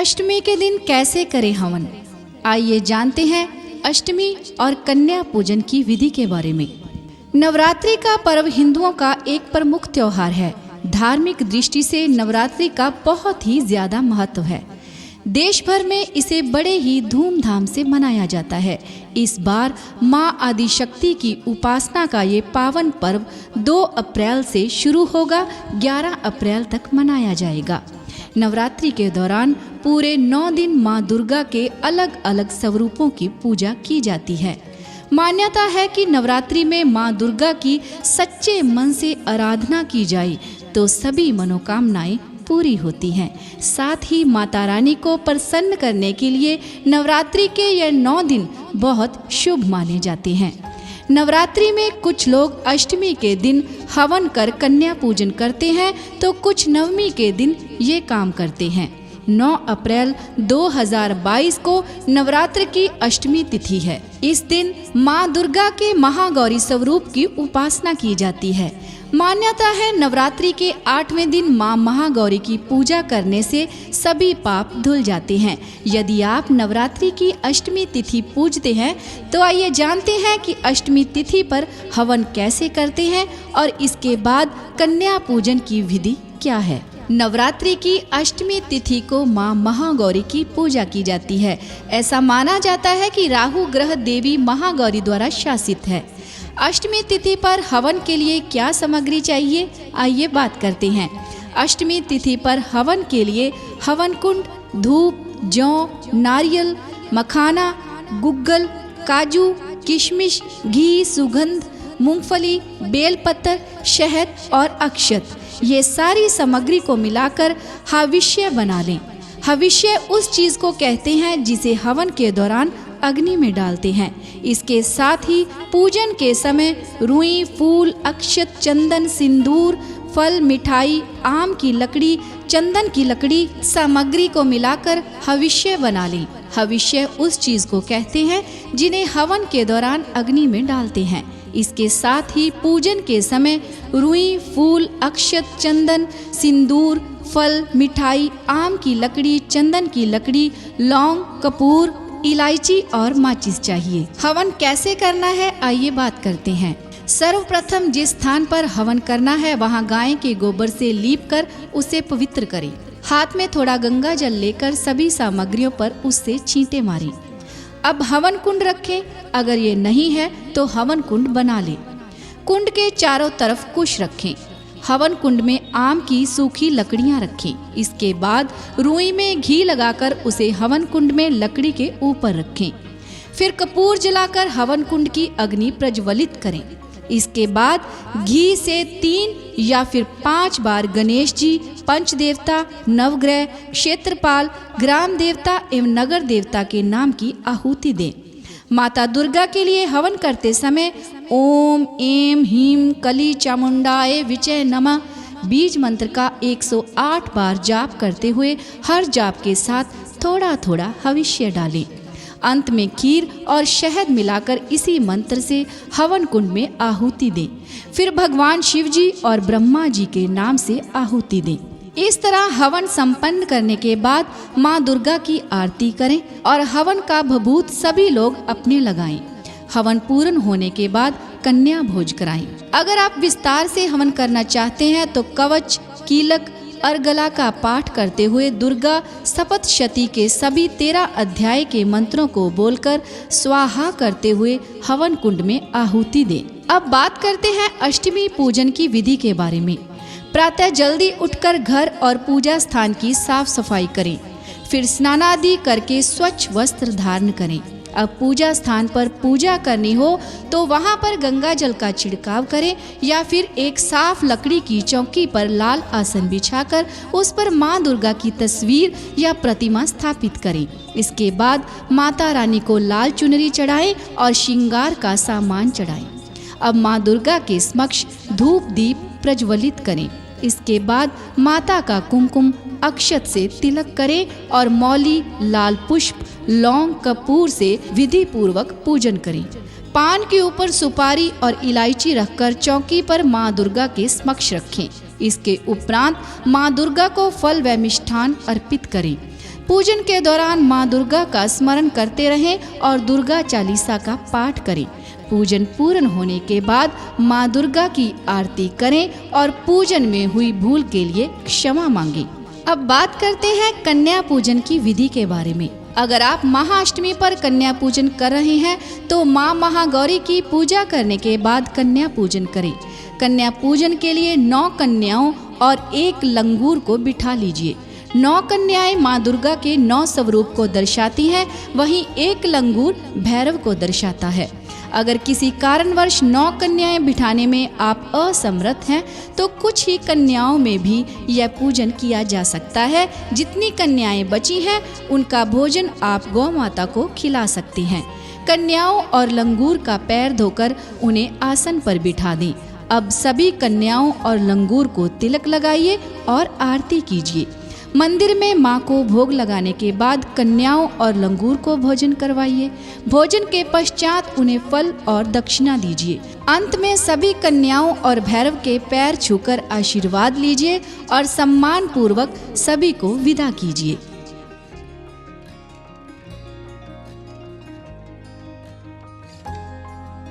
अष्टमी के दिन कैसे करें हवन? आइए जानते हैं अष्टमी और कन्या पूजन की विधि के बारे में। नवरात्रि का पर्व हिंदुओं का एक प्रमुख त्योहार है। धार्मिक दृष्टि से नवरात्रि का बहुत ही ज्यादा महत्व है। देश भर में इसे बड़े ही धूमधाम से मनाया जाता है। इस बार माँ आदिशक्ति की उपासना का ये पावन पर्व 2 अप्रैल से शुरू होगा, 11 अप्रैल तक मनाया जाएगा। नवरात्रि के दौरान पूरे 9 दिन माँ दुर्गा के अलग अलग स्वरूपों की पूजा की जाती है। मान्यता है कि नवरात्रि में माँ दुर्गा की सच्चे मन से आराधना की जाए तो सभी मनोकामनाएं पूरी होती हैं। साथ ही माता रानी को प्रसन्न करने के लिए नवरात्रि के ये 9 दिन बहुत शुभ माने जाते हैं। नवरात्रि में कुछ लोग अष्टमी के दिन हवन कर कन्या पूजन करते हैं तो कुछ नवमी के दिन ये काम करते हैं। 9 अप्रैल 2022 को नवरात्र की अष्टमी तिथि है। इस दिन माँ दुर्गा के महागौरी स्वरूप की उपासना की जाती है। मान्यता है नवरात्रि के 8वें दिन माँ महागौरी की पूजा करने से सभी पाप धुल जाते हैं। यदि आप नवरात्रि की अष्टमी तिथि पूजते हैं तो आइए जानते हैं कि अष्टमी तिथि पर हवन कैसे करते हैं और इसके बाद कन्या पूजन की विधि क्या है। नवरात्रि की अष्टमी तिथि को माँ महागौरी की पूजा की जाती है। ऐसा माना जाता है कि राहु ग्रह देवी महागौरी द्वारा शासित है। अष्टमी तिथि पर हवन के लिए क्या सामग्री चाहिए, आइए बात करते हैं। अष्टमी तिथि पर हवन के लिए हवन कुंड, धूप, जौ, नारियल, मखाना, गुग्गल, काजू, किशमिश, घी, सुगंध, मूंगफली, बेलपत्र, शहद और अक्षत, ये सारी सामग्री को मिलाकर हविष्य बना लें। हविष्य उस चीज को कहते हैं जिसे हवन के दौरान अग्नि में डालते हैं। इसके साथ ही पूजन के समय रुई, फूल, अक्षत, चंदन, सिंदूर, फल, मिठाई, आम की लकड़ी, चंदन की लकड़ी सामग्री को मिलाकर हविष्य बना लें। हविष्य उस चीज को कहते हैं जिन्हें हवन के दौरान अग्नि में डालते हैं। इसके साथ ही पूजन के समय रुई, फूल, अक्षत, चंदन, सिंदूर, फल, मिठाई, आम की लकड़ी, चंदन की लकड़ी, लौंग, कपूर, इलायची और माचिस चाहिए। हवन कैसे करना है, आइए बात करते हैं। सर्वप्रथम जिस स्थान पर हवन करना है वहां गाय के गोबर से लीप कर उसे पवित्र करें। हाथ में थोड़ा गंगा जल लेकर सभी सामग्रियों पर उससे छींटे मारें। अब हवन कुंड रखें। अगर ये नहीं है तो हवन कुंड बना लें। कुंड के चारों तरफ कुश रखें। हवन कुंड में आम की सूखी लकड़ियां रखें। इसके बाद रुई में घी लगाकर उसे हवन कुंड में लकड़ी के ऊपर रखें। फिर कपूर जलाकर हवन कुंड की अग्नि प्रज्वलित करें। इसके बाद घी से 3 या फिर 5 बार गणेश जी, पंच देवता, नवग्रह, क्षेत्रपाल, ग्राम देवता एवं नगर देवता के नाम की आहुति दें। माता दुर्गा के लिए हवन करते समय ओम ऐं ह्रीं कली चामुंडाय विचे नमः बीज मंत्र का 108 बार जाप करते हुए हर जाप के साथ थोड़ा थोड़ा हविष्य डालें। अंत में खीर और शहद मिलाकर इसी मंत्र से हवन कुंड में आहुति दें। फिर भगवान शिव जी और ब्रह्मा जी के नाम से आहुति दें। इस तरह हवन संपन्न करने के बाद माँ दुर्गा की आरती करें और हवन का भभूत सभी लोग अपने लगाएं। हवन पूर्ण होने के बाद कन्या भोज कराएं। अगर आप विस्तार से हवन करना चाहते हैं तो कवच, कीलक, अर्गला का पाठ करते हुए दुर्गा सप्तशती के सभी 13 अध्याय के मंत्रों को बोलकर स्वाहा करते हुए हवन कुंड में आहुति दें। अब बात करते हैं अष्टमी पूजन की विधि के बारे में। प्रातः जल्दी उठकर घर और पूजा स्थान की साफ सफाई करें। फिर स्नानादि करके स्वच्छ वस्त्र धारण करें। अब पूजा स्थान पर पूजा करनी हो तो वहां पर गंगा जल का छिड़काव करें या फिर एक साफ लकड़ी की चौकी पर लाल आसन बिछाकर उस पर माँ दुर्गा की तस्वीर या प्रतिमा स्थापित करें। इसके बाद माता रानी को लाल चुनरी चढ़ाएं और श्रृंगार का सामान चढ़ाएं। अब माँ दुर्गा के समक्ष धूप दीप प्रज्वलित करें। इसके बाद माता का कुमकुम अक्षत से तिलक करें और मौली, लाल पुष्प, लौंग, कपूर से विधि पूर्वक पूजन करें। पान के ऊपर सुपारी और इलायची रखकर चौकी पर माँ दुर्गा के समक्ष रखें। इसके उपरांत माँ दुर्गा को फल व मिष्ठान अर्पित करें। पूजन के दौरान माँ दुर्गा का स्मरण करते रहें और दुर्गा चालीसा का पाठ करें। पूजन पूर्ण होने के बाद माँ दुर्गा की आरती करें और पूजन में हुई भूल के लिए क्षमा मांगें। अब बात करते हैं कन्या पूजन की विधि के बारे में। अगर आप महाअष्टमी पर कन्या पूजन कर रहे हैं तो माँ महागौरी की पूजा करने के बाद कन्या पूजन करें। कन्या पूजन के लिए 9 कन्याओं और 1 लंगूर को बिठा लीजिए। 9 कन्याएं माँ दुर्गा के 9 स्वरूप को दर्शाती हैं, वहीं 1 लंगूर भैरव को दर्शाता है। अगर किसी कारणवश 9 कन्याएं बिठाने में आप असमर्थ हैं तो कुछ ही कन्याओं में भी यह पूजन किया जा सकता है। जितनी कन्याएं बची हैं उनका भोजन आप गौ माता को खिला सकती हैं। कन्याओं और लंगूर का पैर धोकर उन्हें आसन पर बिठा दें। अब सभी कन्याओं और लंगूर को तिलक लगाइए और आरती कीजिए। मंदिर में माँ को भोग लगाने के बाद कन्याओं और लंगूर को भोजन करवाइए। भोजन के पश्चात उन्हें फल और दक्षिणा दीजिए। अंत में सभी कन्याओं और भैरव के पैर छूकर आशीर्वाद लीजिए और सम्मान पूर्वक सभी को विदा कीजिए।